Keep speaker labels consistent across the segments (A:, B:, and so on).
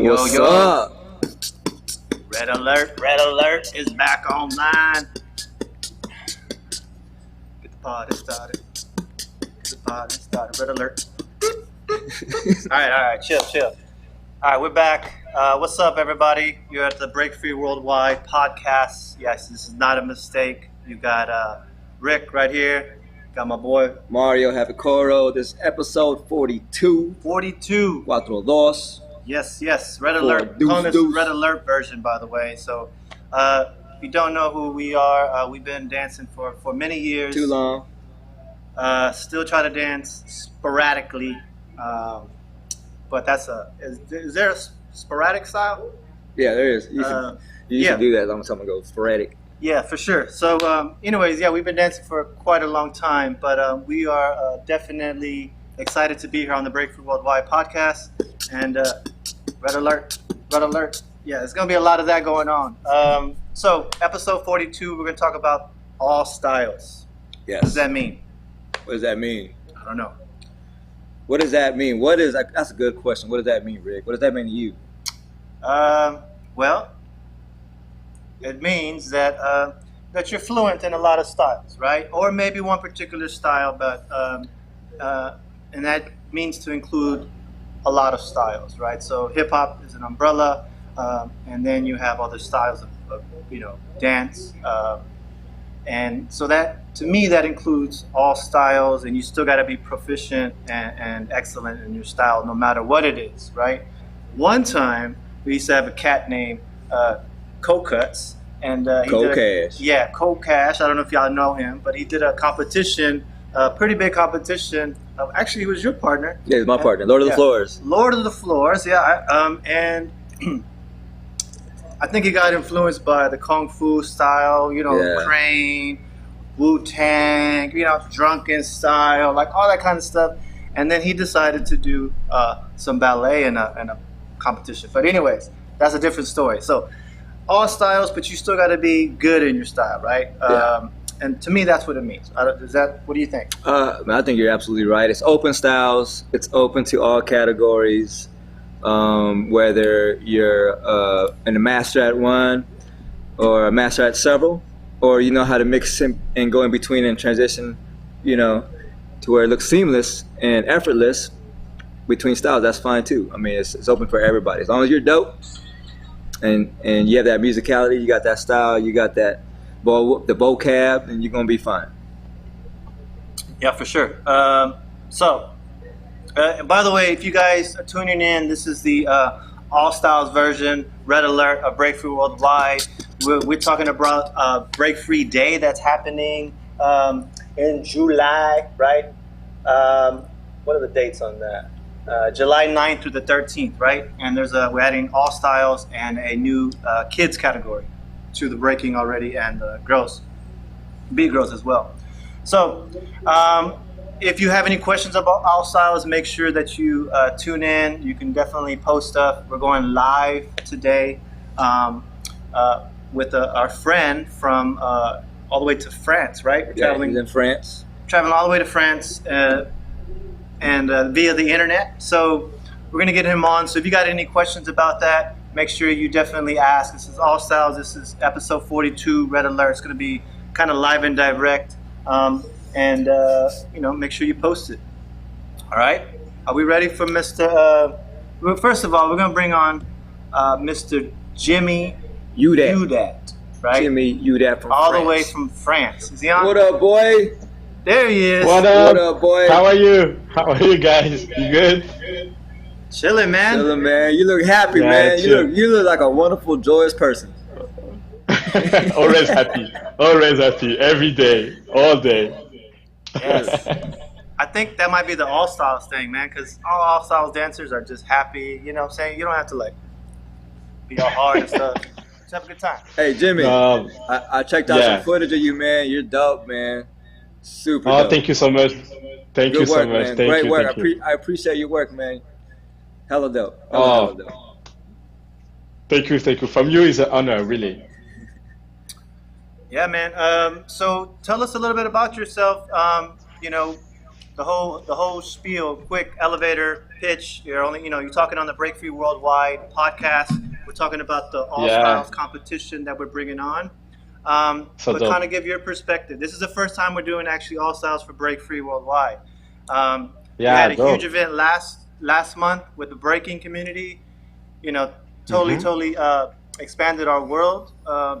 A: yo,
B: What's
A: yo.
B: up?
A: Red alert is back online. Get the party started. Red alert. All right, chill. All right, we're back. What's up, everybody? You're at the Break Free Worldwide podcast. Yes, this is not a mistake. You got Rick right here. Got my boy
B: Mario Havicoro. This is episode 42.
A: 42.
B: Cuatro dos.
A: Yes. Red alert. Calling this red alert version, by the way. So, if you don't know who we are, we've been dancing for many years.
B: Too long.
A: Still try to dance sporadically, but that's is there a sporadic style?
B: Yeah, there is. You used to do that a long time ago. Sporadic.
A: Yeah, for sure. So, anyways, we've been dancing for quite a long time, but we are definitely excited to be here on the Breakthrough Worldwide podcast. And red alert. Yeah, there's going to be a lot of that going on. So, episode 42, we're going to talk about all styles.
B: Yes.
A: What does that mean?
B: What does that mean?
A: I don't know.
B: What does that mean? That's a good question. What does that mean, Rick? What does that mean to you?
A: Well, it means that you're fluent in a lot of styles, right? Or maybe one particular style, but and that means to include a lot of styles, right? So hip hop is an umbrella, and then you have other styles of dance, and so that to me that includes all styles, and you still got to be proficient and excellent in your style, no matter what it is, right? One time we used to have a cat named Cocuts, and Cold Cash. I don't know if y'all know him, but he did a competition, a pretty big competition. Actually, he was your partner.
B: Yeah, he's my partner. Lord of the Floors.
A: Lord of the Floors, yeah. And I think he got influenced by the Kung Fu style, Crane, Wu-Tang, drunken style, like all that kind of stuff. And then he decided to do some ballet in a competition. But anyways, that's a different story. So all styles, but you still got to be good in your style, right?
B: Yeah.
A: And to me, that's what it means. What do you think?
B: I think you're absolutely right. It's open styles. It's open to all categories, whether you're a master at one or a master at several, or you know how to mix and go in between and transition, to where it looks seamless and effortless between styles. That's fine too. I mean, it's open for everybody. As long as you're dope and you have that musicality, you got that style, you got that the vocab, and you're gonna be fine.
A: Yeah, for sure. So, by the way, if you guys are tuning in, this is the All Styles version, Red Alert, a Breakthrough Worldwide. We're talking about Break Free Day that's happening in July, right? What are the dates on that? July 9th through the 13th, right? And we're adding all styles and a new kids category to the breaking already, and girls, beat girls as well. So if you have any questions about all styles, make sure that you tune in. You can definitely post stuff. We're going live today with our friend from all the way to France, right? We're
B: traveling in France.
A: Traveling all the way to France and via the internet. So we're going to get him on. So if you got any questions about that, make sure you definitely ask. This is All Styles. This is episode 42, Red Alert. It's going to be kind of live and direct. And make sure you post it. All right? Are we ready for Mr. First of all, we're going to bring on Mr. Jimmy Yudat, right?
B: Jimmy Yudat from
A: all
B: France.
A: the way from France. Is he on?
B: What up, boy?
A: There he is.
C: What up?
B: What up, boy?
C: How are you? How are you guys? You good?
A: Chilling, man.
B: Chilling, man. You look happy,
C: Yeah,
B: man.
C: chill.
B: You look like a wonderful, joyous person.
C: Always happy. Every day, all day.
A: Yes. I think that might be the All Styles thing, man, because all Styles dancers are just happy. You know what I'm saying? You don't have to, be all hard and stuff. Just have a good time.
B: Hey, Jimmy, I checked out some footage of you, man. You're dope, man. Super dope.
C: Thank you so much. Thank you so much.
B: Man.
C: Thank
B: Great
C: you.
B: work.
C: Thank you.
B: I appreciate your work, man. Hella dope. Hella dope.
C: Thank you. From you is an honor, really.
A: Yeah, man. So tell us a little bit about yourself. the whole spiel, quick elevator pitch. You're only you're talking on the Break Free Worldwide podcast. We're talking about the All
C: Yeah,
A: Styles competition that we're bringing on.
C: so
A: But kind
C: dope.
A: of give your perspective. This is the first time we're doing actually All Styles for Break Free Worldwide. We
C: Yeah,
A: had a huge
C: dope.
A: event last month with the breaking community. You know, totally
C: Mm-hmm.
A: totally expanded our world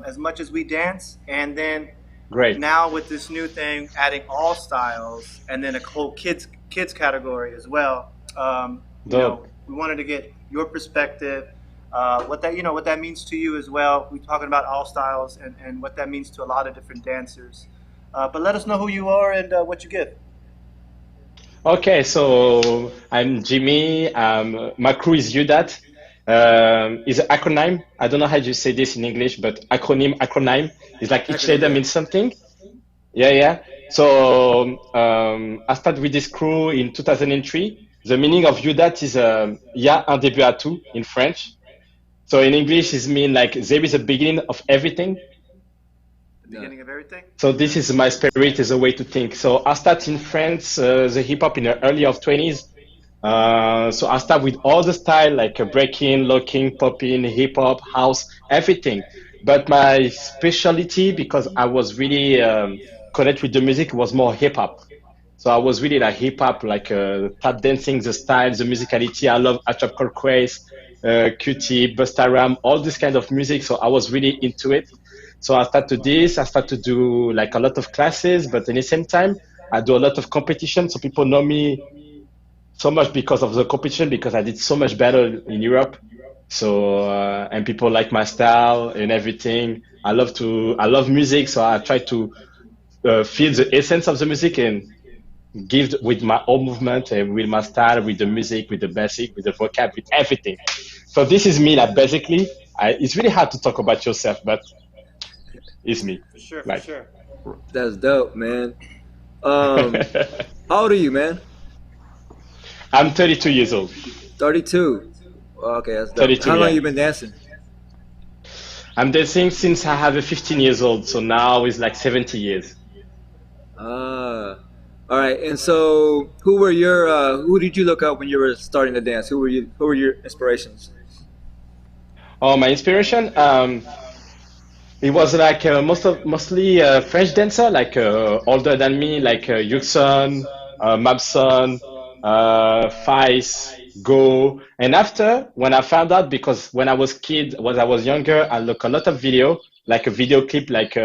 A: as much as we dance, and then
C: Great.
A: now with this new thing, adding all styles and then a whole kids category as well.
C: Dope.
A: We wanted to get your perspective, what that means to you as well. We're talking about all styles and what that means to a lot of different dancers. But let us know who you are and what you give.
C: Okay, so I'm Jimmy. My crew is Yudat. Is an acronym. I don't know how you say this in English, but acronym is like each
B: Acronym,
C: letter
B: yeah.
C: means something. Yeah, yeah. So I started with this crew in 2003. The meaning of Yudat is "Il y a un début à tout" in French. So in English, it means like there is a beginning of everything.
A: The
B: Yeah.
A: beginning of everything.
C: So this is my spirit, is a way to think. So I started in France, the hip hop in the early of 20s. So I start with all the style like breaking, locking, popping, hip hop, house, everything. But my specialty, because I was really connect with the music, was more hip hop. So I was really like hip hop, like tap dancing, the style, the musicality. I love A Trap Called Quest, QT, Busta Rhymes, all this kind of music. So I was really into it. So I start to this. I start to do like a lot of classes, but at the same time, I do a lot of competition. So people know me so much because of the competition, because I did so much better in Europe. So and people like my style and everything. I love music, so I try to feel the essence of the music and give with my own movement and with my style, with the music, with the basic, with the vocab, with everything. So this is me. Like basically, it's really hard to talk about yourself, but it's me.
A: For sure, for
C: Like
A: sure.
B: That's dope, man. Um, how old are you, man?
C: I'm 32 years old.
B: 32. Okay, that's dope.
C: 32,
B: How long
C: yeah.
B: you been dancing?
C: I'm dancing since I have a 15 years old, so now it's like 70 years.
B: Ah, all right. And so, who did you look up when you were starting to dance? Who were your inspirations?
C: Oh, my inspiration. It was like mostly French dancer, like older than me, like Yuxon, Mabson, Faiz, Go. And after, when I found out, because when I was kid, when I was younger, I look a lot of video, like a video clip, like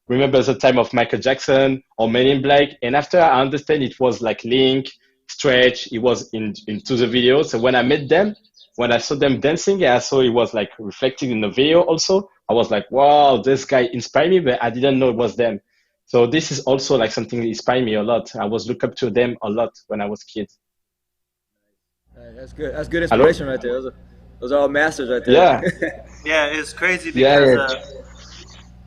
C: remember the time of Michael Jackson or Men in Black. And after I understand it was like Link, Stretch, it was into the video. So when I met them, when I saw them dancing, yeah, I saw it was like reflecting in the video also. I was like, wow, this guy inspired me, but I didn't know it was them. So this is also like something that inspired me a lot. I was look up to them a lot when I was kid.
B: All right, that's good. That's good
C: Hello?
B: inspiration right there. Those are all masters right
C: Yeah,
B: there.
A: Yeah, it's crazy
C: yeah,
A: because
C: yeah,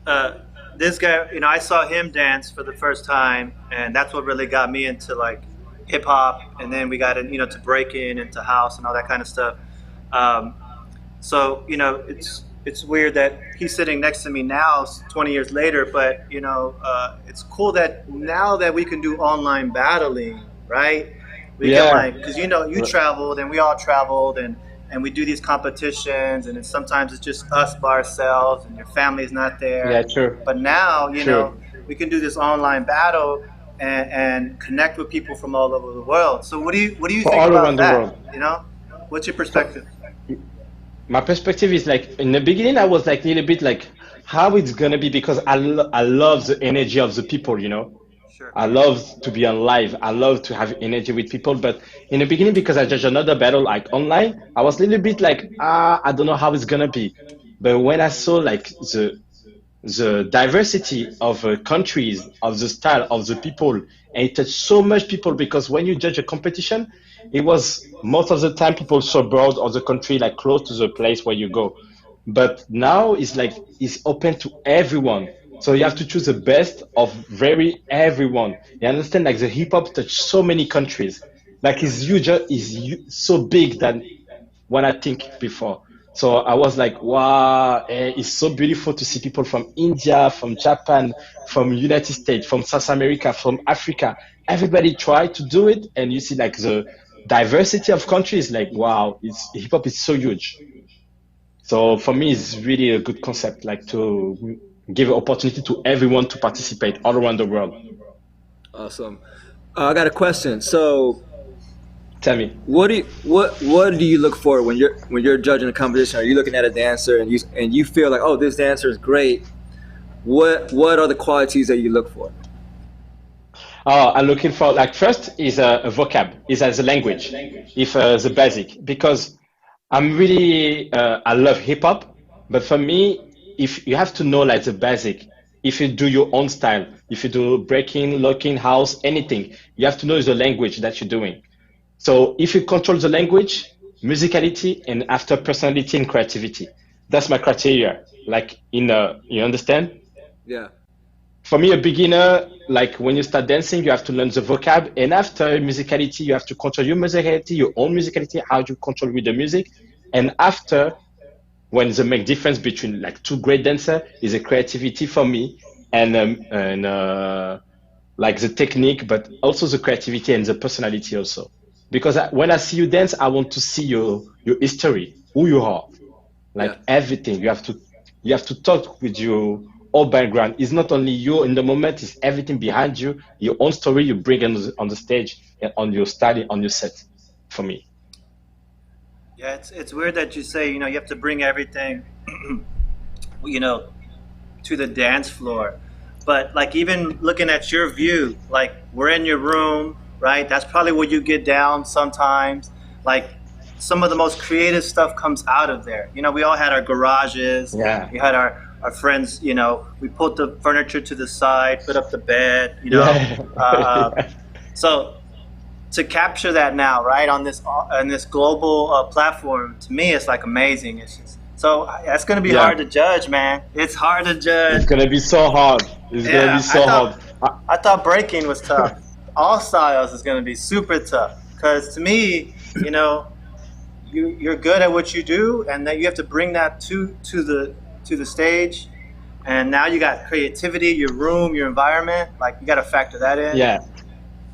A: uh, this guy, I saw him dance for the first time, and that's what really got me into like hip hop, and then we got in, to breaking into house and all that kind of stuff. Um, so it's weird that he's sitting next to me now, 20 years later, but it's cool that now that we can do online battling, right? We can
C: yeah,
A: like, because you traveled and we all traveled and we do these competitions and then sometimes it's just us by ourselves and your family's not
C: yeah,
A: there.
C: true,
A: But now,
C: true.
A: we can do this online battle and connect with people from all over the world. So what do you
C: For
A: think
C: all
A: about
C: around the
A: that?
C: world.
A: What's your
C: For,
A: perspective?
C: my perspective is like in the beginning I was like a little bit like how it's gonna be, because I love the energy of the people, you know.
A: Sure.
C: I love to be on live. I love to have energy with people. But in the beginning, because I judged another battle like online, I was a little bit like, I don't know how it's gonna be. But when I saw like the diversity of countries, of the style, of the people, and it touched so much people, because when you judge a competition, it was most of the time people so broad of the country, like close to the place where you go. But now it's like it's open to everyone. So you have to choose the best of very everyone. You understand? Like the hip hop touch so many countries. Like it's huge, so big than what I think before. So I was like, wow, it's so beautiful to see people from India, from Japan, from United States, from South America, from Africa. Everybody try to do it, and you see like the diversity of countries. Like, wow, it's hip hop is so huge. So for me, it's really a good concept, like to give an opportunity to everyone to participate all around the world.
B: Awesome. I got a question. So,
C: Tell me.
B: what do you look for when you're judging a competition? Are you looking at a dancer and you feel like, oh, this dancer is great? What are the qualities that you look for?
C: I'm looking for like first is a vocab, is as a language, if the basic, because I'm really I love hip hop, but for me, if you have to know like the basic, if you do your own style, if you do breaking, locking, house, anything, you have to know the language that you're doing. So if you control the language, musicality, and after personality and creativity, that's my criteria. Like you understand?
B: Yeah.
C: For me, a beginner, like when you start dancing, you have to learn the vocab, and after musicality, you have to control your musicality, your own musicality, how you control with the music, and after, when the make difference between like two great dancer is a creativity for me, and like the technique, but also the creativity and the personality also. Because when I see you dance, I want to see your history, who you are,
B: Yeah.
C: like everything. You have to talk with your whole background. It's not only you in the moment, it's everything behind you, your own story you bring on the stage and on your study, on your set, for me.
A: Yeah, it's weird that you say, you have to bring everything, you know, to the dance floor. But like even looking at your view, like we're in your room, right? That's probably where you get down sometimes. Like some of the most creative stuff comes out of there. We all had our garages,
C: Yeah.
A: we had our friends, we put the furniture to the side, put up the bed,
C: Yeah. Yeah.
A: so to capture that now, right, on this global platform, to me, it's like amazing. It's just so that's going to be
C: Yeah.
A: hard to judge, man. It's hard to
C: It's
A: judge.
C: gonna be so hard. It's gonna be
A: Yeah, I
C: so hard.
A: thought I thought breaking was tough. All styles is going to be super tough because to me, you're good at what you do, and that you have to bring that to the stage. And now you got creativity, your room, your environment. Like you got to factor that in.
C: Yeah.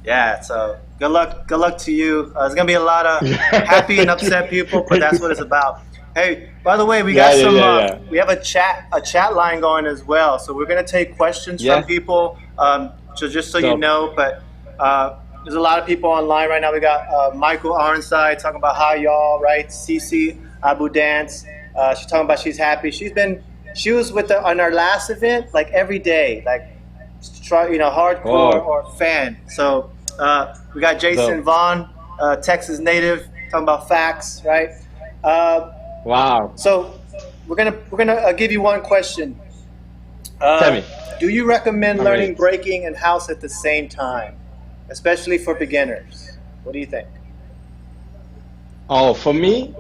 A: Yeah, so good luck to you. There's gonna be a lot of happy and
C: Thank you.
A: upset people, but that's what it's about. Hey, by the way, we
C: Yeah,
A: got
C: yeah,
A: some.
C: yeah, yeah.
A: We have a chat line going as well, so we're gonna take questions from
C: Yeah.
A: people. So just so you
C: So
A: know, but there's a lot of people online right now. We got Michael Arnside talking about how y'all, right? Cece Abu Dance. She's talking about she's happy. She was with on our last event like every day, like try hardcore
C: oh,
A: or fan. So we got Jason
C: so
A: Vaughn, Texas native, talking about facts, right? Uh,
C: wow.
A: so we're gonna give you one question.
C: Tell
A: Uh,
C: me.
A: do you recommend
C: I'm
A: learning
C: ready.
A: breaking and house at the same time, especially for beginners? What do you think?
C: Oh, for me,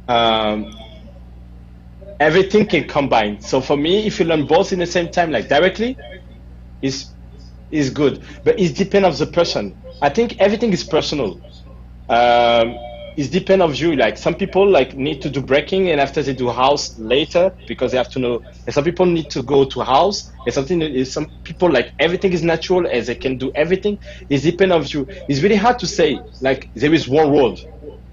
C: um, everything can combine. So for me, if you learn both in the same time, like directly, is is good. But it depends of the person. I think everything is personal. um it's depend of you, like some people like need to do breaking and after they do house later because they have to know, and some people need to go to house, and something that is some people like everything is natural as they can do everything. It's depend of you. It's really hard to say like there is one world,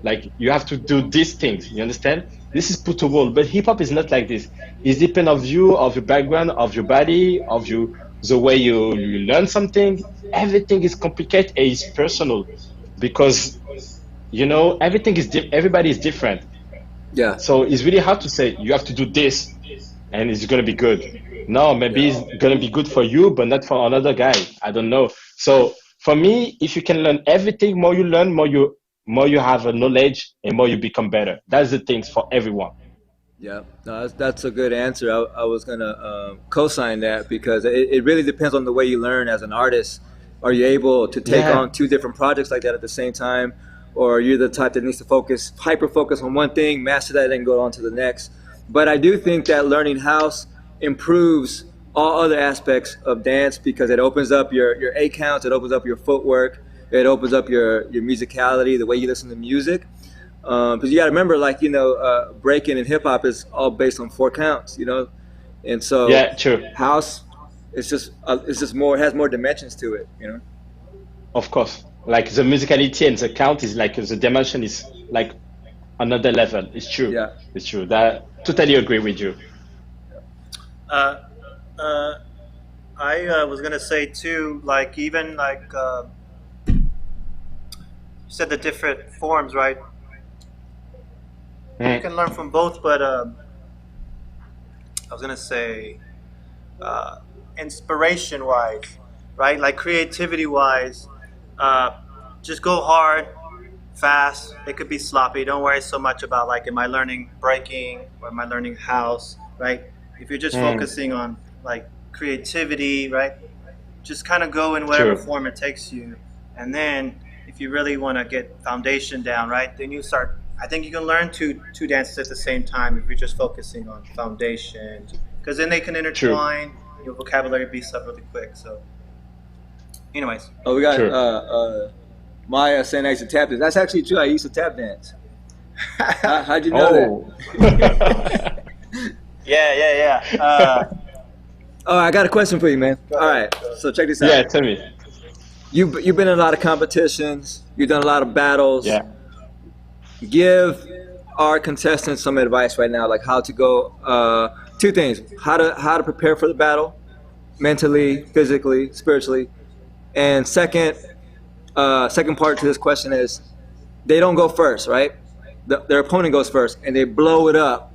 C: like you have to do these things, you understand? This is put a world, but hip-hop is not like this. It's depend of you, of your background, of your body, of you, the way you learn something. Everything is complicated and it's personal because everything is everybody is different.
B: Yeah.
C: So it's really hard to say you have to do this and it's going to be good. No, maybe it's going to be good for you but not for another guy. I don't know. So for me, if you can learn everything, more you learn, more you have a knowledge and more you become better. That's the things for everyone.
B: Yeah, no, that's a good answer. I was gonna co-sign that because it really depends on the way you learn as an artist. Are you able to take
C: Yeah.
B: on two different projects like that at the same time, or are you the type that needs to hyper focus on one thing, master that, and go on to the next? But I do think that learning house improves all other aspects of dance because it opens up your A counts, it opens up your footwork, it opens up your musicality, the way you listen to music. Because you got to remember, like breaking and hip hop is all based on 4 counts, and so
C: Yeah, true.
B: house, it's just more, it has more dimensions to it.
C: Of course. Like the musicality and the count is like the dimension is like another level. It's true.
B: Yeah.
C: It's true. That totally agree with you.
A: Uh, uh, I was gonna say too, like even like you said the different forms, right? You
C: Mm,
A: can learn from both, but I was gonna say uh, inspiration wise, right? Like creativity wise, uh, just go hard, fast. It could be sloppy. Don't worry so much about like, am I learning breaking or am I learning house, right? If you're just
C: mm,
A: focusing on like creativity, right? Just kind of go in whatever
C: true.
A: form it takes you, and then if you really want to get foundation down, right? Then you start. I think you can learn two dances at the same time if you're just focusing on foundation, because then they can
C: True.
A: intertwine. Your vocabulary beats up really quick. So, anyways,
B: Oh, we got
C: True.
B: Maya saying I used to tap dance. That's actually true. I used to tap dance. How'd you know
C: Oh.
B: that?
A: yeah.
B: Oh, I got a question for you, man.
A: Go
B: All
A: ahead.
B: right,
A: Go ahead.
B: so check this
C: Yeah,
B: out.
C: tell me.
B: You've been in a lot of competitions. You've done a lot of battles.
C: Yeah.
B: Give our contestants some advice right now, like how to go. Two things: how to prepare for the battle, mentally, physically, spiritually, and second part to this question is they don't go first, right? Their opponent goes first, and they blow it up.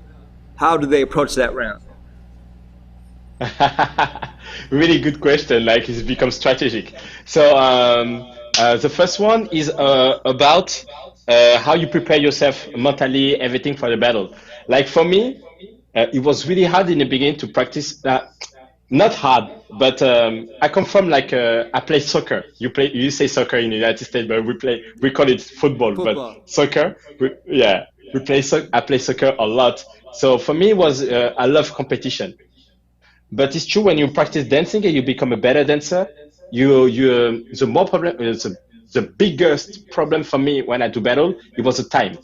B: How do they approach that round?
C: Really good question. Like it's become strategic. So the first one is about how you prepare yourself mentally, everything for the battle. Like for me, it was really hard in the beginning to practice. Not hard, but I come from like I play soccer. You say soccer in the United States, but we call it football. But
B: Football.
C: soccer, yeah, I play soccer a lot. So for me, it was I love competition. But it's true when you practice dancing and you become a better dancer, the more problem the biggest problem for me when I do battle, it was the time.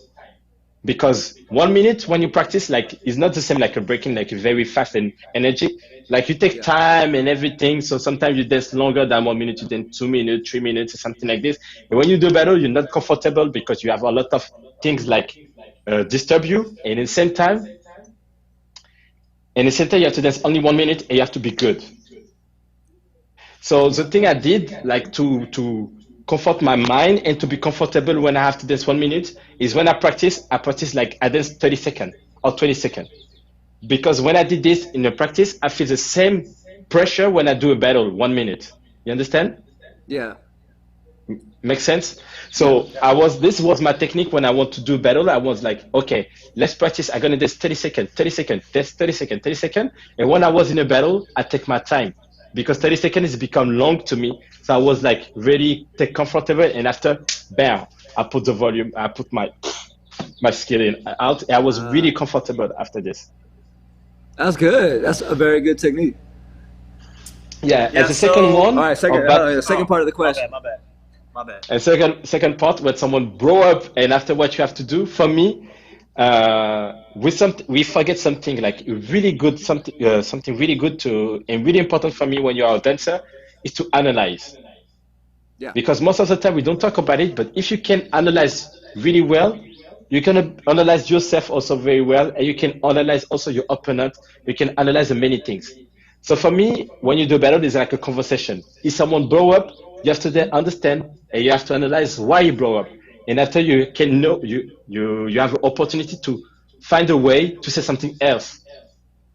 C: Because 1 minute when you practice, like is not the same like a breaking, like very fast and energy. Like you take
B: Yeah.
C: time and everything. So sometimes you dance longer than 1 minute, you dance 2 minutes, 3 minutes, or something like this. And when you do battle, you're not comfortable because you have a lot of things like disturb you. And at the same time, you have to dance only 1 minute and you have to be good. So the thing I did, like to comfort my mind and to be comfortable when I have to dance 1 minute, is when I practice like I dance 30 seconds or 20 seconds. Because when I did this in the practice, I feel the same pressure when I do a battle 1 minute. You understand?
B: Yeah.
C: Makes sense?
B: Yeah.
C: So this was my technique when I want to do battle. I was like, okay, let's practice. I'm gonna dance 30 seconds, 30 seconds, dance 30 seconds, 30 seconds. And when I was in a battle, I take my time because 30 seconds has become long to me. So I was like really take comfortable and after bam, I put the volume, I put my skill in out. I was really comfortable after this.
B: That's good. That's a very good technique.
C: Yeah, and
A: Yeah.
C: the second
A: So,
B: All
C: one
B: right, second,
C: about
B: the second
A: oh,
B: part of the
A: my
B: question.
A: bad, my bad, my bad.
C: and second part when someone grow up and after what you have to do for me we forget something like really good something really good to and really important for me when you are a dancer is to analyze
B: Yeah.
C: because most of the time we don't talk about it but if you can analyze really well you can analyze yourself also very well and you can analyze also your opponent you can analyze the many things so for me when you do battle it's like a conversation if someone blow up you have to then understand and you have to analyze why he blow up and after you can know you have an opportunity to find a way to say something else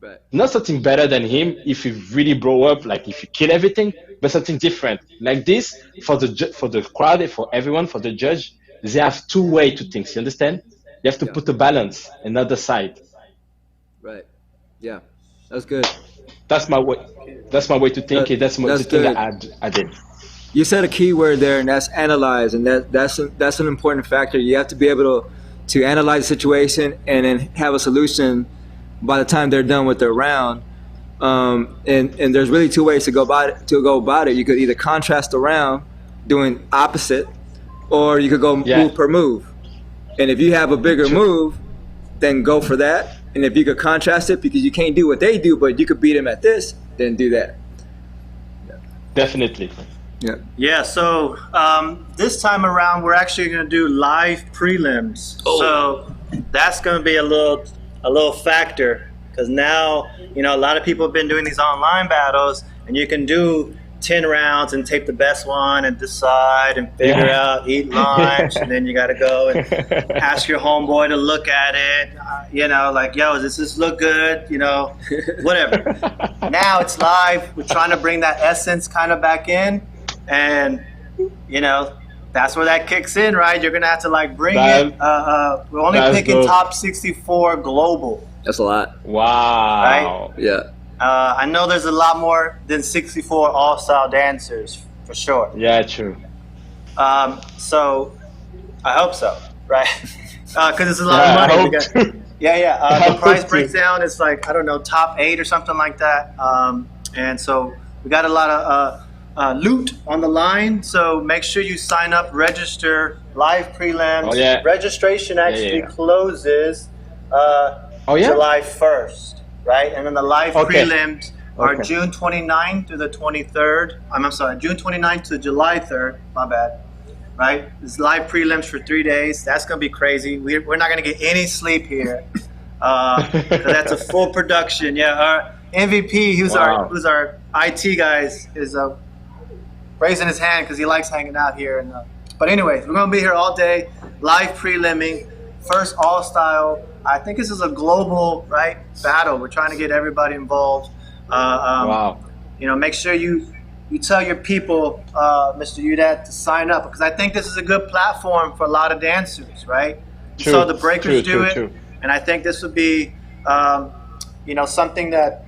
B: Right.
C: not something better than him if you really blow up like if you kill everything but something different like this for for the crowd and for everyone for the judge they have two way to think you understand you have to
B: Yeah.
C: put a balance another side
B: Right. Yeah. That's good.
C: that's my way that's my way to think and
B: That's
C: the thing
B: good.
C: I did
B: You said a key word there, and that's analyze, and that's an important factor. You have to be able to analyze the situation and then have a solution by the time they're done with their round. And there's really two ways to go about it. You could either contrast the round, doing opposite, or you could go
C: yeah
B: move per move. And if you have a bigger
C: True.
B: move, then go for that. And if you could contrast it because you can't do what they do, but you could beat them at this, then do that.
C: Definitely.
B: Yeah.
A: Yeah, so this time around we're actually going to do live prelims.
B: Oh.
A: So that's going to be a little factor because now a lot of people have been doing these online battles, and you can do 10 rounds and take the best one and decide and figure
C: Yeah.
A: out, eat lunch, and then you got to go and ask your homeboy to look at it. Like, yo, does this look good? Whatever. Now it's live. We're trying to bring that essence kind of back in. And that's where that kicks in, right? You're gonna have to like bring it. We're only picking
C: dope.
A: top 64 global.
B: That's a lot.
C: Wow.
B: Yeah.
A: I know there's a lot more than 64 all-style dancers for sure.
C: Yeah, true.
A: So I hope so, right? Because it's a lot
C: Yeah, I
A: of money.
C: hope
A: We got-
C: too.
A: yeah.
C: I
A: The
C: hope
A: price
C: too.
A: breakdown is like, I don't know, top 8 or something like that. And so we got a lot of loot on the line. So make sure you sign up, register, live prelims.
C: Oh, yeah.
A: Registration actually
C: yeah.
A: closes
C: Oh yeah.
A: July 1st, right? And then the live
C: Okay.
A: prelims are
C: Okay.
A: June 29th to the 23rd. I'm sorry, June 29th to July 3rd. My bad. Right? It's live prelims for 3 days. That's going to be crazy. We're not going to get any sleep here. 'Cause that's a full production. Yeah, our MVP,
C: Wow.
A: who's our IT guys, is raising his hand because he likes hanging out here. But anyways, we're going to be here all day, live prelimming, first all-style. I think this is a global, right, battle. We're trying to get everybody involved.
C: Wow.
A: Make sure you tell your people, Mr. Yudat, to sign up because I think this is a good platform for a lot of dancers, right? You saw the breakers do it, and I think this would be, something that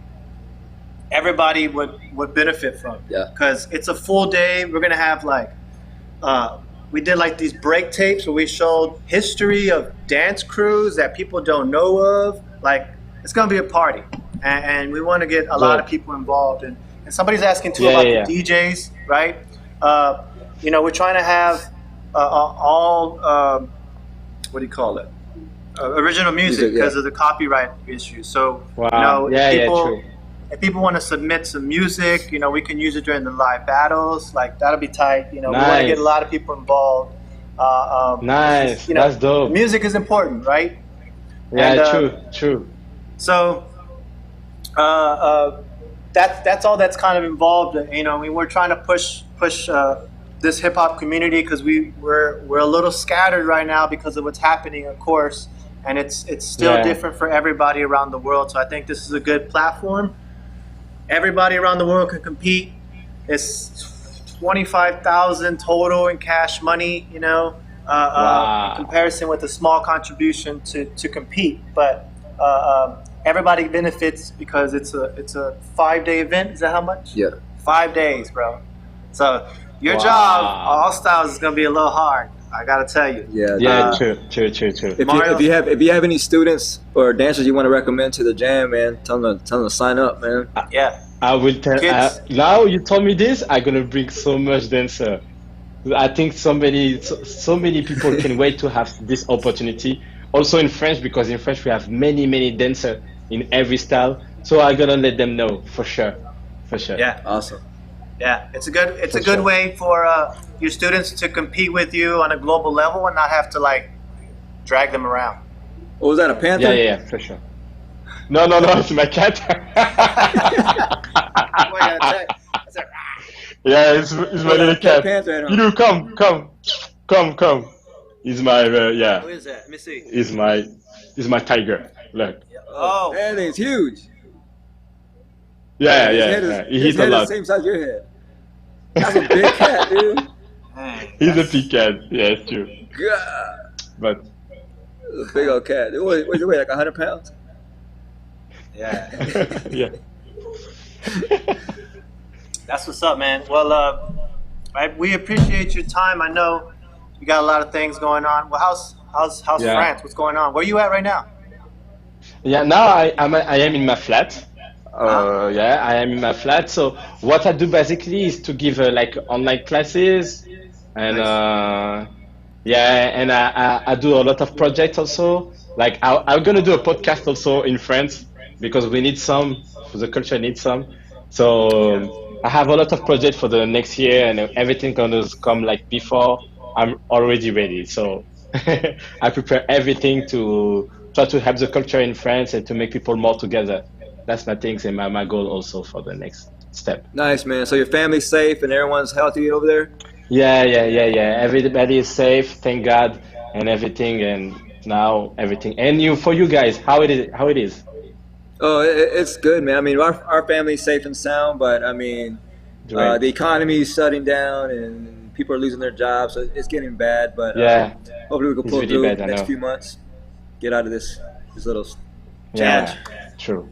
A: everybody would benefit from.
B: Yeah.
A: Because it's a full day. We're gonna have we did like these break tapes where we showed history of dance crews that people don't know of. Like it's gonna be a party, and we want to get a lot of people involved. And somebody's asking too about the DJs, right? We're trying to have all what do you call it? Original music because of the copyright issues. So
C: Wow. True.
A: if people want to submit some music, we can use it during the live battles. Like that'll be tight. We want to
C: Nice.
A: get a lot of people involved.
C: Nice. That's dope.
A: Music is important, right?
C: Yeah,
A: And,
C: true.
A: So that's all that's kind of involved. We're trying to push this hip hop community because we're a little scattered right now because of what's happening, of course, and it's still different for everybody around the world. So I think this is a good platform. Everybody around the world can compete. It's 25,000 total in cash money.
C: Wow.
A: In comparison with a small contribution to compete, but. Everybody benefits because it's a 5-day event. Is that how much?
B: Yeah.
A: 5 days, bro. So your job, all styles, is gonna be a little hard. I gotta tell you.
B: Yeah.
C: Yeah, true.
B: If you have any students or dancers you want to recommend to the jam, man, tell them to sign up, man.
A: Yeah.
C: I will tell.
A: Kids.
C: Now you told me this, I'm gonna bring so much dancer. I think so many people can wait to have this opportunity. Also in French, because in French we have many dancers in every style. So I'm gonna let them know for sure.
A: Yeah.
B: Awesome.
A: Yeah. It's a good way for your students to compete with you on a global level and not have to like drag them around.
B: Oh, was that a panther?
C: Yeah, for sure. No, it's my cat. Yeah, it's my little cat.
B: Panther.
C: You come. He's my yeah.
A: Who is that? Let me see.
C: He's my tiger. Look.
A: Oh.
B: That thing's huge.
C: Yeah. He
B: His
C: eats a
B: head is
C: lot.
B: the same size as your head. That's a big cat, dude.
A: Man,
C: He's a big cat. Yeah, it's true.
B: God.
C: But
B: A big old cat. What does it weigh, like 100 pounds?
A: yeah.
C: yeah.
A: That's what's up, man. Well, we appreciate your time. I know you got a lot of things going on. Well, how's
C: Yeah.
A: France? What's going on? Where you at right now?
C: Yeah, now I am in my flat. Yeah, I am in my flat. So what I do basically is to give like online classes and Yeah, and I do a lot of projects also. Like I'm gonna do a podcast also in France because we need some, the culture needs some. So
A: Yeah.
C: I have a lot of projects for the next year, and everything gonna come like before. I'm already ready. So I prepare everything to try to help the culture in France and to make people more together. That's my things and my goal also for the next step.
B: Nice, man. So your family's safe and everyone's healthy over there?
C: Yeah. Everybody is safe, thank God, and everything, and now everything. And you, for you guys, how it is? How it is?
B: Oh, it's good, man. I mean, our family's safe and sound, but I mean, the
C: Great.
B: economy is shutting down and people are losing their jobs, so it's getting bad. But
C: Yeah,
B: hopefully we can
C: it's
B: pull
C: really
B: through
C: bad. I
B: next
C: know.
B: few months, get out of this little challenge.
C: Yeah, true.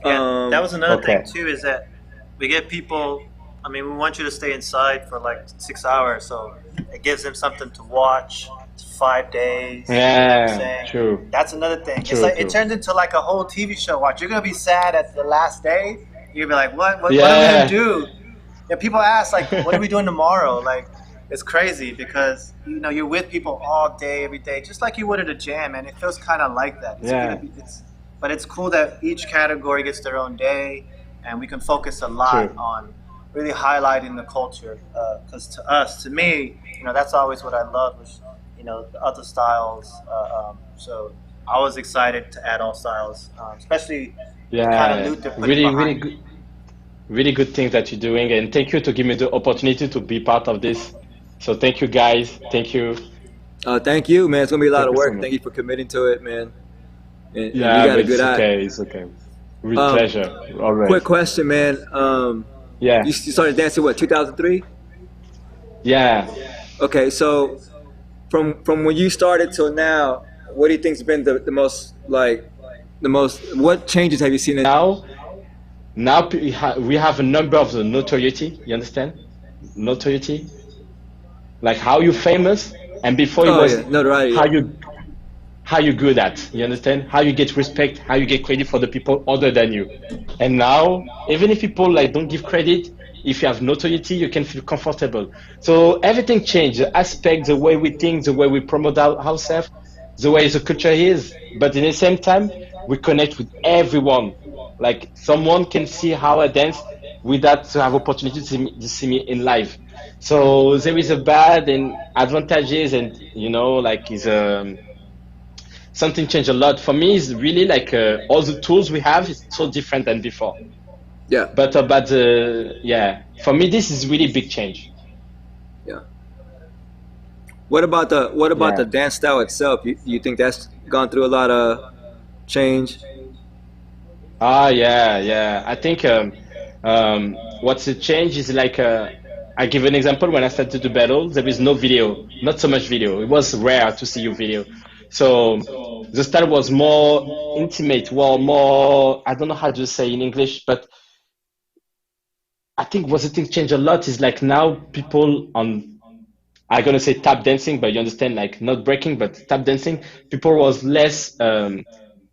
A: Yeah, that was another thing
C: Okay.
A: too. Is that we get people. I mean, we want you to stay inside for like 6 hours, so it gives them something to watch. It's 5 days. You know what I'm
C: Yeah,
A: saying?
C: true,
A: That's another thing. It's
C: true,
A: like it
C: true.
A: turns into like a whole TV show. Watch, you're gonna be sad at the last day. You're gonna be like, what are we gonna
C: Yeah,
A: do? Yeah, people ask like, what are we doing tomorrow? Like, it's crazy because you're with people all day, every day, just like you would at a jam, and it feels kind of like that. It's gonna
C: yeah,
A: be but it's cool that each category gets their own day, and we can focus a lot
C: true.
A: on really highlighting the culture. Because to me, that's always what I love was, the other styles. So I was excited to add all styles, especially the kind of
C: Yeah,
A: loot they're putting
C: really,
A: behind it.
C: really good things that you're doing, and thank you to give me the opportunity to be part of this. So thank you, guys. Thank you.
B: Thank you, man. It's gonna be a lot
C: Thank
B: of
C: you so
B: work.
C: much.
B: Thank you for committing to it, man. And you
C: Yeah,
B: got
C: but
B: a good
C: it's
B: eye.
C: okay. It's okay. With
B: Um,
C: pleasure,
B: quick
C: always.
B: question, man.
C: Yeah,
B: You started dancing what 2003?
C: yeah.
B: Okay, so from when you started till now, what do you think's been the most what changes have you seen in?
C: Now, now we have a number of the notoriety. You understand? Notoriety, like how you famous, and before it
B: Oh yeah,
C: was
B: notoriety.
C: how
B: Yeah.
C: you good at. You understand? How you get respect, how you get credit for the people other than you. And now, even if people like don't give credit, if you have notoriety, you can feel comfortable. So everything changed. The aspect, the way we think, the way we promote ourselves, the way the culture is. But in the same time, we connect with everyone. Like someone can see how I dance without to have opportunity to see me in live. So there is a bad and advantages, and like is something changed a lot for me. Is really like all the tools we have is so different than before.
B: Yeah.
C: But yeah, for me this is really big change.
B: Yeah. What about the
C: Yeah.
B: dance style itself? You think that's gone through a lot of change?
C: Yeah. I think what's the change is like I give an example. When I started to battle, there is no video, not so much video. It was rare to see your video. So the style was more intimate, well, more, I don't know how to say in English, but I think what the thing changed a lot is like now people on, I'm gonna say tap dancing, but you understand, like not breaking, but tap dancing. People was less,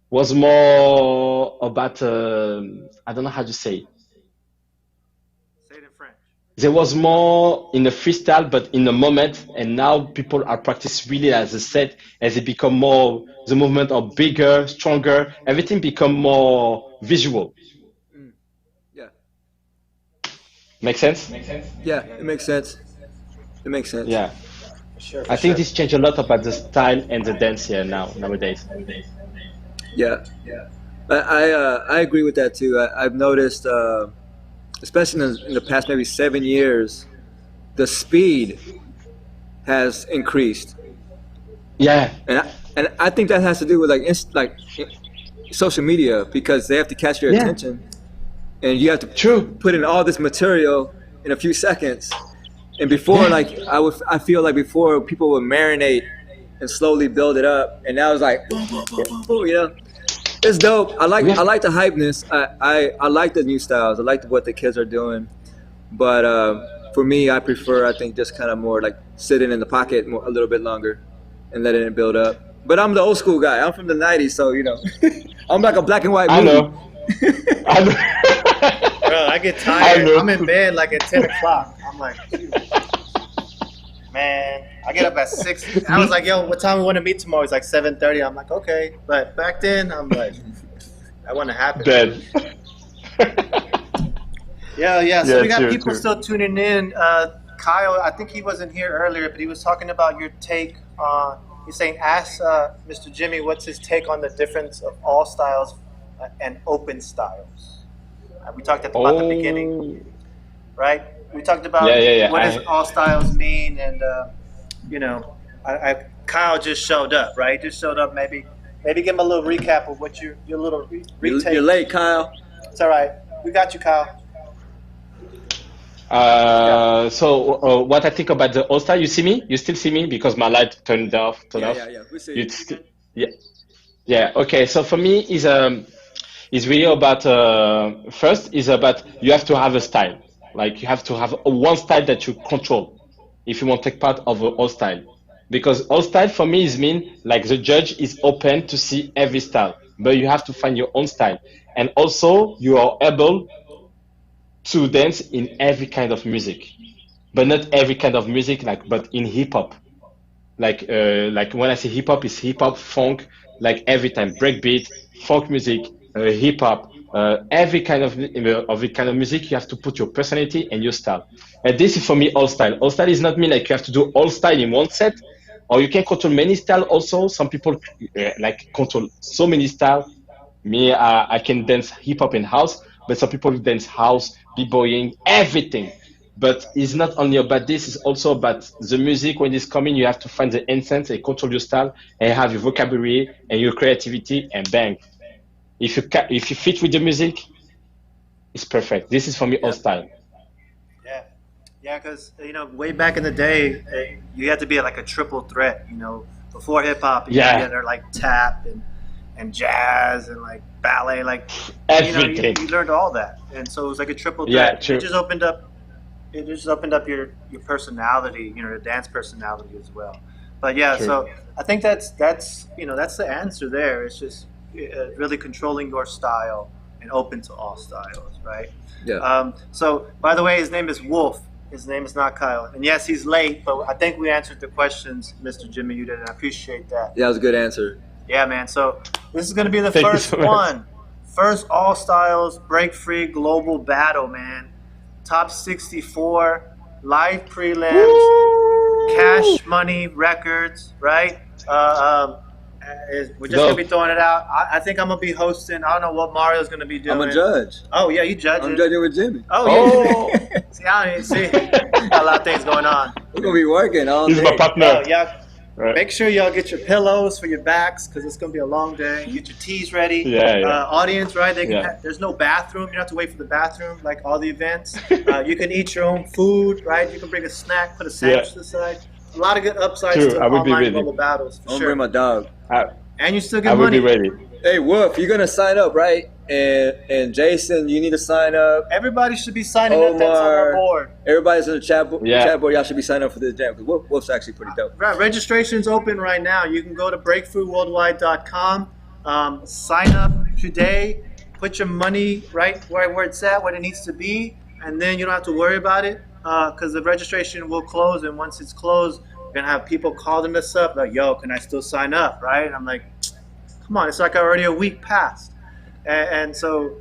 C: was more about, I don't know how to say.
A: Say it in French.
C: There was more in the freestyle, but in the moment, and now people are practice really as a set, as it become more, the movement are bigger, stronger, everything become more visual.
B: Mm. Yeah.
C: Make sense?
B: Yeah. It makes sense. It makes sense.
C: Yeah.
A: For sure, for
C: I think
A: sure.
C: this changed a lot about the style and the dance here nowadays.
B: Yeah. I agree with that too. I've noticed, especially in the past maybe 7 years, the speed has increased,
C: Yeah,
B: and I think that has to do with social media because they have to catch your
C: yeah,
B: attention, and you have to
C: true.
B: put in all this material in a few seconds. And before,
C: Yeah,
B: like I feel like before people would marinate and slowly build it up, and now it's like boom, boom, boom, boom, boom. It's dope. I
C: we
B: like I
C: have,
B: like the hypeness. I like the new styles. I like what the kids are doing. But for me, I prefer I think just kind of more like sitting in the pocket a little bit longer and letting it build up. But I'm the old school guy. I'm from the '90s, so I'm like a black and white
C: I
B: movie.
C: know, I know,
A: Bro, I get
C: I
A: tired. I'm in
C: know.
A: bed like at 10 o'clock. I'm like, shoot. Man, I get up at 6. I was like, yo, what time we want to meet tomorrow? He's like 7:30. I'm like, okay. But back then, I'm like, that wouldn't happen.
C: Dead.
A: Yeah. So
C: Yeah,
A: we got
C: true,
A: people
C: true.
A: still tuning in. Kyle, I think he wasn't here earlier, but he was talking about your take on. He's saying, ask Mr. Jimmy, what's his take on the difference of all styles and open styles? We talked about the beginning, right? We talked about
C: Yeah.
A: what does all styles mean, and you know, Kyle just showed up, right? Just showed up. Maybe give him a little recap of what your little retake.
B: You're late, Kyle.
A: It's all right. We got you, Kyle.
C: So what I think about the All-Star, you see me? You still see me? Because my light turned off.
B: Yeah. We see
C: You
B: you.
C: yeah. Yeah. Okay. So for me, is really about first is about you have to have a style. Like you have to have one style that you control if you want to take part of a all style. Because all style for me is mean like the judge is open to see every style, but you have to find your own style. And also you are able to dance in every kind of music, but not every kind of music, like but in hip hop. Like when I say hip hop, it's hip hop, funk, like every time breakbeat, folk music, hip hop, every kind of it kind of music. You have to put your personality and your style. And this is for me all style. All style is not mean like you have to do all style in one set, or you can control many style. Also, some people like control so many style. Me, I can dance hip hop and house, but some people dance house, b-boying, everything. But it's not only about this, it's also about the music. When it's coming, you have to find the essence and control your style and have your vocabulary and your creativity and bang. If you fit with the music, it's perfect. This is for me all style.
A: Yeah, because way back in the day, you had to be like a triple threat. Before hip hop, you
C: Yeah.
A: had to like tap and jazz and like ballet, like
C: Everything.
A: you learned all that, and so it was like a triple
C: Yeah,
A: threat.
C: true.
A: It just opened up your personality, your dance personality as well. But yeah,
C: True.
A: so I think that's the answer there. It's just really controlling your style and open to all styles, right?
B: Yeah.
A: So by the way, his name is Wolf. His name is not Kyle. And yes, he's late, but I think we answered the questions, Mr. Jimmy. You did, and I appreciate that.
B: Yeah, that was a good answer.
A: Yeah, man. So this is going to be the
C: Thank you
A: first
C: so much.
A: one. First all styles break free global battle, man. Top 64, live prelims, cash money records, right? We're just going to be throwing it out. I think I'm going to be hosting. I don't know what Mario's going to be doing.
B: I'm a judge.
A: Oh, yeah, you judging.
B: I'm judging with Jimmy.
A: Oh, yeah. See, I don't even see. Got a lot of things going on.
B: We're gonna be working all
C: He's
B: day.
C: my partner.
A: Oh, yeah.
C: Right.
A: Make sure y'all get your pillows for your backs because it's gonna be a long day. Get your teas ready.
C: Yeah.
A: Audience, right? They can
C: Yeah.
A: there's no bathroom. You don't have to wait for the bathroom like all the events. You can eat your own food, right? You can bring a snack, put a sandwich to the side. A lot of good upsides
C: True,
A: to
C: I will be
A: online
C: ready.
A: global battles for
B: I'm gonna
A: sure.
B: bring my dog.
A: And you still
C: I
A: get
C: will
A: money.
C: be ready.
B: Hey, Wolf, you're gonna sign up, right? And Jason, you need to sign up.
A: Everybody should be signing up that's on our
B: Omar.
A: board.
B: Everybody's in the chat
C: Yeah.
B: chat board. Y'all should be signing up for this jam because Wolf's actually pretty dope.
A: Right, registration's open right now. You can go to breakthroughworldwide.com, sign up today, put your money right where it's at, where it needs to be, and then you don't have to worry about it because the registration will close. And once it's closed, we're gonna have people calling us up like, "Yo, can I still sign up?" Right? And I'm like, "Come on, it's like already a week past." And so,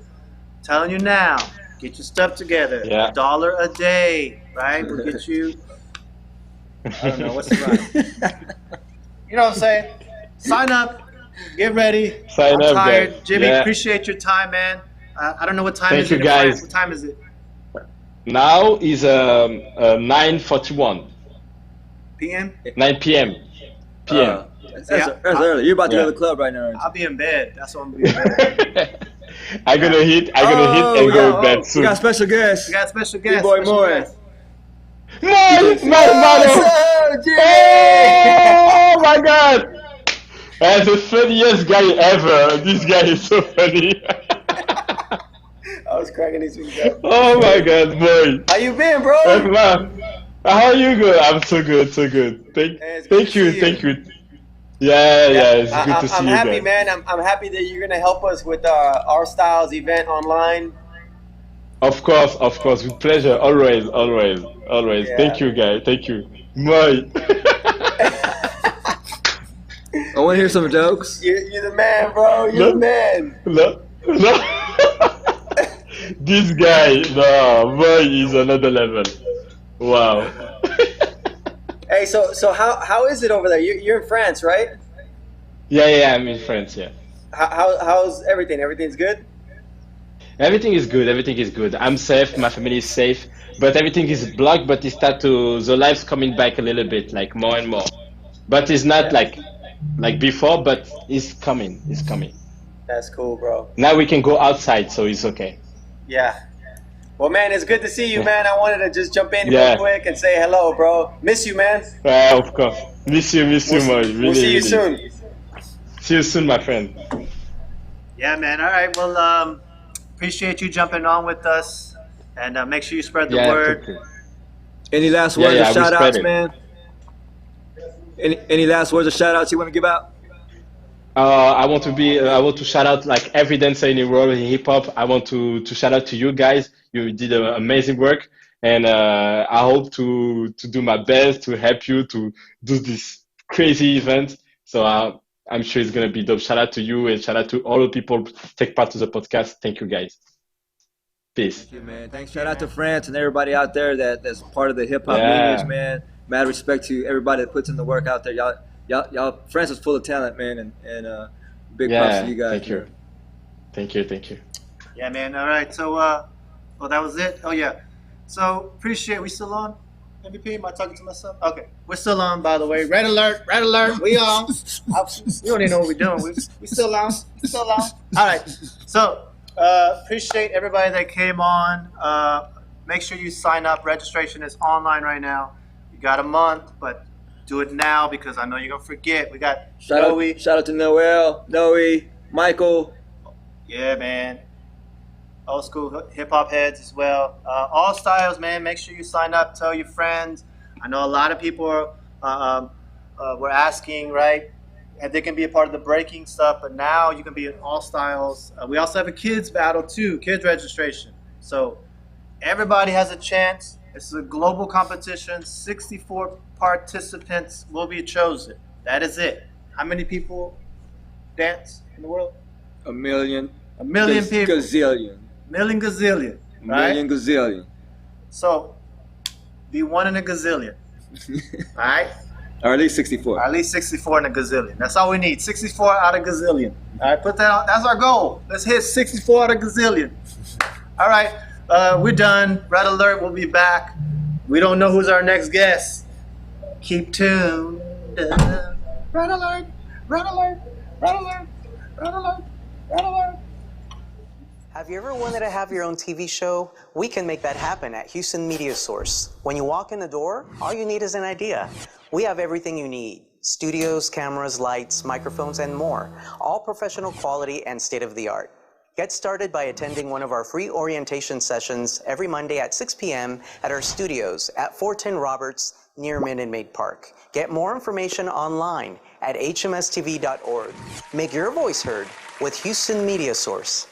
A: telling you now, get your stuff together.
C: Yeah.
A: $1 a day, right? We'll get you. I don't know what's the right. You know what I'm saying? Sign up, get ready.
C: Sign
A: I'm
C: up,
A: tired.
C: guys.
A: Jimmy,
C: Yeah.
A: appreciate your time, man. I don't know what time
C: Thank
A: is
C: you,
A: it in France.
C: guys.
A: What time is it?
C: Now is 9:41,
A: PM?
C: 9 p.m. PM.
B: That's early. You're about to
C: Yeah.
B: go to the club right now. aren't you?
A: I'll be in bed. That's what I'm gonna be in bed.
C: I'm gonna hit and
B: we
C: go
B: got-
C: to bed
B: We
C: soon.
B: got special guests.
A: We got a special guest.
B: B-boy
A: special
B: Moy.
A: guest.
C: Oh my god! That's the funniest guy ever. This guy is so funny.
A: I was cracking these things up.
C: Oh my god, boy.
A: How you been, bro?
C: How are you good? I'm so good, so good.
A: Hey, it's good
C: Thank
A: to
C: you,
A: see
C: thank you. Yeah, it's good to see
D: I'm
C: you
D: happy,
C: guys.
D: man. I'm happy that you're gonna help us with our Styles event online.
C: Of course, with pleasure. Always, always, always.
D: Yeah.
C: Thank you, guys. Thank you. Moi.
B: I want to hear some jokes.
D: You're the man, bro. You're the
C: No,
D: man.
C: no, no. This guy, no, boy, is another level. Wow.
D: Hey, so how is it over there? You're in France, right?
C: Yeah, I'm in France. Yeah,
D: How's everything? Everything's good?
C: everything is good. Everything is good. I'm safe. My family is safe. But everything is blocked. But it start to the life's coming back a little bit, like more and more. But it's not
D: Yeah.
C: like before. But it's coming. It's coming.
D: That's cool, bro.
C: Now we can go outside, so it's okay.
D: Yeah. Well, man, it's good to see you,
C: Yeah.
D: man. I wanted to just jump in
C: Yeah.
D: real quick and say hello, bro. Miss you, man.
C: Of course. Miss you, Mo. Really,
D: We'll see you
C: really.
D: soon.
C: See you soon, my friend.
A: Yeah, man. All right. Well, appreciate you jumping on with us, and make sure you spread the
C: Yeah,
A: word.
C: thank you.
B: Any last
C: Yeah,
B: words
C: yeah,
B: or
C: I will
B: shout
C: spread
B: outs,
C: it.
B: man? Any last words or shout outs you want to give out?
C: I want to shout out like every dancer in the world in hip hop. I want to shout out to you guys. You did amazing work, and I hope to do my best to help you to do this crazy event. So I'm sure it's gonna be dope. Shout out to you and shout out to all the people who take part to the podcast. Thank you, guys. Peace.
B: Thank you, man. Thanks. Shout out to France and everybody out there that's part of the hip hop
C: Yeah.
B: lineage, man. Mad respect to everybody that puts in the work out there. Y'all, France is full of talent, man, and big props
C: Yeah.
B: to you guys.
C: Thank you.
B: man.
C: Thank you. Thank you.
A: Yeah, man. All right. So, well, that was it. Oh, yeah. So, appreciate. We still on? MVP? Am I talking to myself? Okay. We're still on, by the way. Red alert. Red alert. We on. We don't even know what we're doing. We still on. We still on. All right. So, appreciate everybody that came on. Make sure you sign up. Registration is online right now. You got a month, but do it now because I know you're going to forget. We got
B: Shout
A: Joey.
B: out to Noel, Noe, Michael.
A: Yeah, man. Old school hip hop heads as well. All styles, man. Make sure you sign up. Tell your friends. I know a lot of people were asking, right? And they can be a part of the breaking stuff, but now you can be in all styles. We also have a kids battle too, kids registration. So everybody has a chance. This is a global competition. 64 participants will be chosen. That is it. How many people dance in the world?
B: A million.
A: A million people.
B: Gazillion.
A: Million gazillion. Right?
B: Million gazillion.
A: So be one in a gazillion. All right?
B: Or at least 64.
A: Or at least 64 in a gazillion. That's all we need. 64 out of gazillion. All right, put that out. That's our goal. Let's hit 64 out of gazillion. All right, we're done. Red alert. We'll be back. We don't know who's our next guest. Keep tuned. Red alert. Red alert. Red alert. Red alert. Red alert.
E: Have you ever wanted to have your own TV show? We can make that happen at Houston Media Source. When you walk in the door, all you need is an idea. We have everything you need. Studios, cameras, lights, microphones, and more. All professional quality and state-of-the-art. Get started by attending one of our free orientation sessions every Monday at 6 p.m. at our studios at 410 Roberts near Minute Maid Park. Get more information online at hmstv.org. Make your voice heard with Houston Media Source.